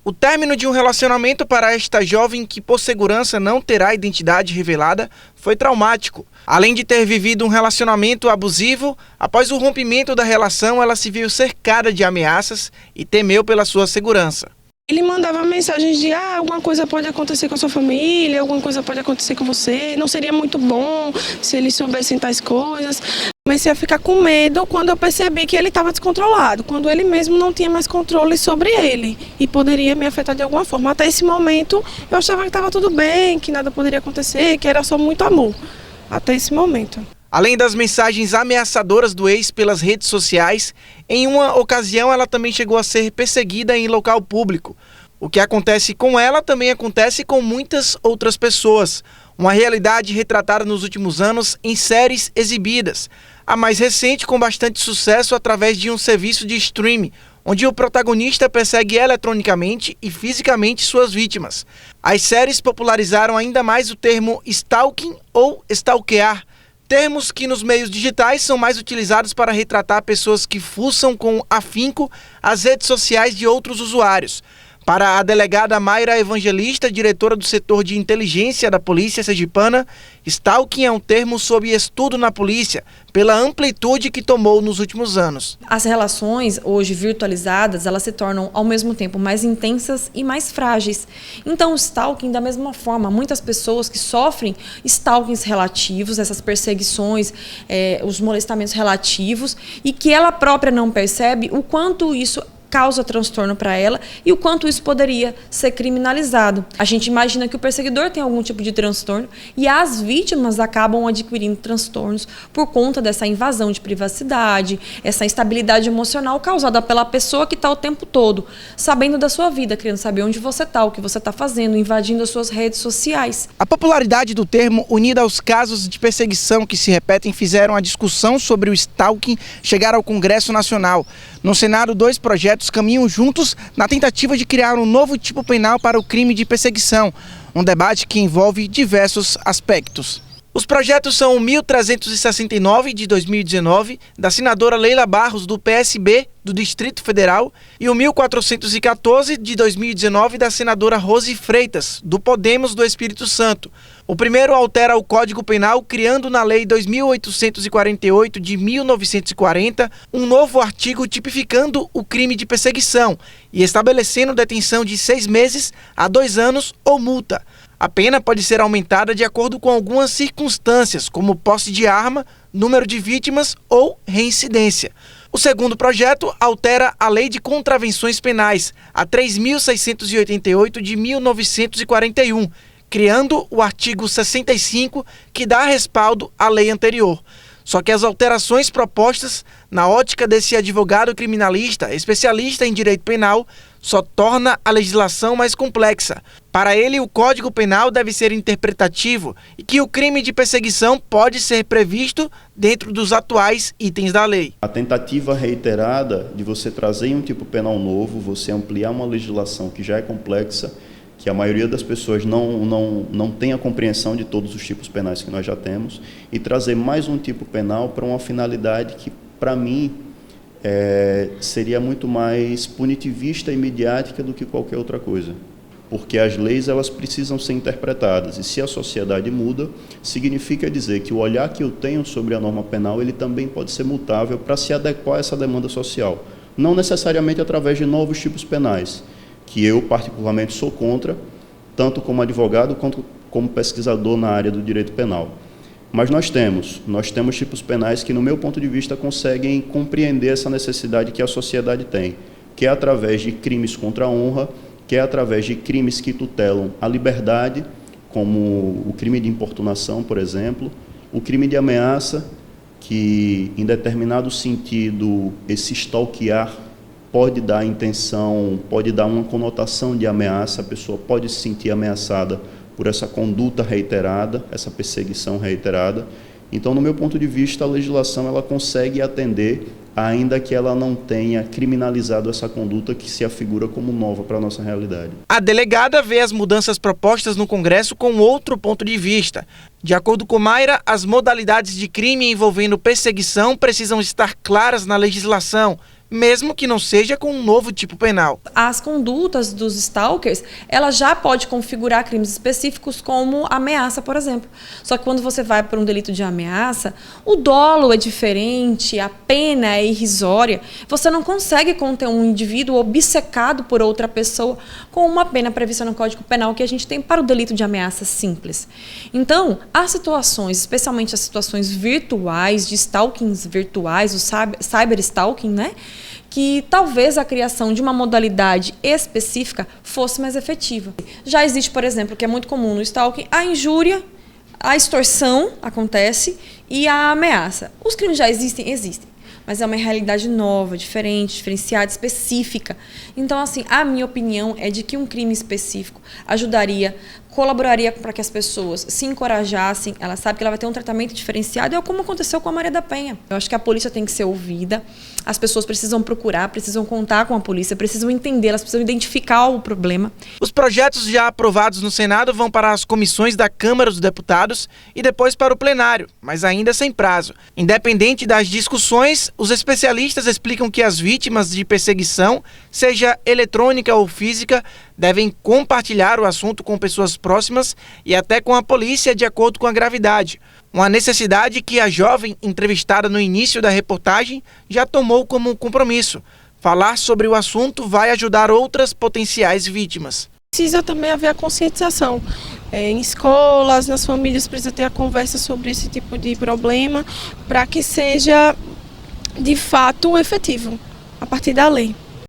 O término de um relacionamento para esta jovem, que por segurança não terá identidade revelada, foi traumático. Além de ter vivido um relacionamento abusivo, após o rompimento da relação, ela se viu cercada de ameaças e temeu pela sua segurança. Ele mandava mensagens de alguma coisa pode acontecer com a sua família, alguma coisa pode acontecer com você, não seria muito bom se eles soubessem tais coisas. Comecei a ficar com medo quando eu percebi que ele estava descontrolado, quando ele mesmo não tinha mais controle sobre ele e poderia me afetar de alguma forma. Até esse momento eu achava que estava tudo bem, que nada poderia acontecer, que era só muito amor, até esse momento. Além das mensagens ameaçadoras do ex pelas redes sociais, em uma ocasião ela também chegou a ser perseguida em local público. O que acontece com ela também acontece com muitas outras pessoas. Uma realidade retratada nos últimos anos em séries exibidas. A mais recente com bastante sucesso através de um serviço de streaming, onde o protagonista persegue eletronicamente e fisicamente suas vítimas. As séries popularizaram ainda mais o termo stalking ou stalkear, termos que nos meios digitais são mais utilizados para retratar pessoas que fuçam com afinco as redes sociais de outros usuários. Para a delegada Mayra Evangelista, diretora do setor de inteligência da Polícia Sergipana, stalking é um termo sob estudo na polícia, pela amplitude que tomou nos últimos anos. As relações, hoje virtualizadas, elas se tornam ao mesmo tempo mais intensas e mais frágeis. Então o stalking, da mesma forma, muitas pessoas que sofrem stalkings relativos, essas perseguições, os molestamentos relativos, e que ela própria não percebe o quanto isso causa transtorno para ela e o quanto isso poderia ser criminalizado. A gente imagina que o perseguidor tem algum tipo de transtorno e as vítimas acabam adquirindo transtornos por conta dessa invasão de privacidade, essa instabilidade emocional causada pela pessoa que está o tempo todo sabendo da sua vida, querendo saber onde você está, o que você está fazendo, invadindo as suas redes sociais. A popularidade do termo, unida aos casos de perseguição que se repetem, fizeram a discussão sobre o stalking chegar ao Congresso Nacional. No Senado, 2 projetos caminham juntos na tentativa de criar um novo tipo penal para o crime de perseguição, um debate que envolve diversos aspectos. Os projetos são o 1369, de 2019, da senadora Leila Barros, do PSB, do Distrito Federal, e o 1414, de 2019, da senadora Rose Freitas, do Podemos do Espírito Santo. O primeiro altera o Código Penal, criando na Lei 2848, de 1940, um novo artigo tipificando o crime de perseguição e estabelecendo detenção de 6 meses a 2 anos ou multa. A pena pode ser aumentada de acordo com algumas circunstâncias, como posse de arma, número de vítimas ou reincidência. O segundo projeto altera a Lei de Contravenções Penais, a 3.688 de 1941, criando o artigo 65, que dá respaldo à lei anterior. Só que as alterações propostas, na ótica desse advogado criminalista, especialista em direito penal, só torna a legislação mais complexa. Para ele, o Código Penal deve ser interpretativo e que o crime de perseguição pode ser previsto dentro dos atuais itens da lei. A tentativa reiterada de você trazer um tipo penal novo, você ampliar uma legislação que já é complexa, que a maioria das pessoas não tem a compreensão de todos os tipos penais que nós já temos, e trazer mais um tipo penal para uma finalidade que, para mim, seria muito mais punitivista e midiática do que qualquer outra coisa. Porque as leis, elas precisam ser interpretadas, e se a sociedade muda, significa dizer que o olhar que eu tenho sobre a norma penal, ele também pode ser mutável para se adequar a essa demanda social. Não necessariamente através de novos tipos penais, que eu particularmente sou contra, tanto como advogado quanto como pesquisador na área do direito penal. Mas nós temos tipos penais que, no meu ponto de vista, conseguem compreender essa necessidade que a sociedade tem, que é através de crimes contra a honra, que é através de crimes que tutelam a liberdade, como o crime de importunação, por exemplo, o crime de ameaça, que, em determinado sentido, esse stalkear pode dar intenção, pode dar uma conotação de ameaça, a pessoa pode se sentir ameaçada por essa conduta reiterada, essa perseguição reiterada. Então, no meu ponto de vista, a legislação ela consegue atender, ainda que ela não tenha criminalizado essa conduta que se afigura como nova para a nossa realidade. A delegada vê as mudanças propostas no Congresso com outro ponto de vista. De acordo com Mayra, as modalidades de crime envolvendo perseguição precisam estar claras na legislação, mesmo que não seja com um novo tipo penal. As condutas dos stalkers, ela já pode configurar crimes específicos como ameaça, por exemplo. Só que quando você vai para um delito de ameaça, o dolo é diferente, a pena é irrisória. Você não consegue conter um indivíduo obcecado por outra pessoa com uma pena prevista no Código Penal que a gente tem para o delito de ameaça simples. Então, as situações, especialmente as situações virtuais, de stalkings virtuais, o cyberstalking, né? Que talvez a criação de uma modalidade específica fosse mais efetiva. Já existe, por exemplo, que é muito comum no stalking, a injúria, a extorsão acontece e a ameaça. Os crimes já existem? Existem. Mas é uma realidade nova, diferente, diferenciada, específica. Então, assim, a minha opinião é de que um crime específico ajudaria, colaboraria para que as pessoas se encorajassem, ela sabe que ela vai ter um tratamento diferenciado, é como aconteceu com a Maria da Penha. Eu acho que a polícia tem que ser ouvida, as pessoas precisam procurar, precisam contar com a polícia, precisam entender, elas precisam identificar o problema. Os projetos já aprovados no Senado vão para as comissões da Câmara dos Deputados e depois para o plenário, mas ainda sem prazo. Independente das discussões, os especialistas explicam que as vítimas de perseguição, seja eletrônica ou física, devem compartilhar o assunto com pessoas próximas e até com a polícia de acordo com a gravidade. Uma necessidade que a jovem entrevistada no início da reportagem já tomou como compromisso. Falar sobre o assunto vai ajudar outras potenciais vítimas. Precisa também haver a conscientização. Em escolas, nas famílias, precisa ter a conversa sobre esse tipo de problema para que seja, de fato, efetivo a partir da lei.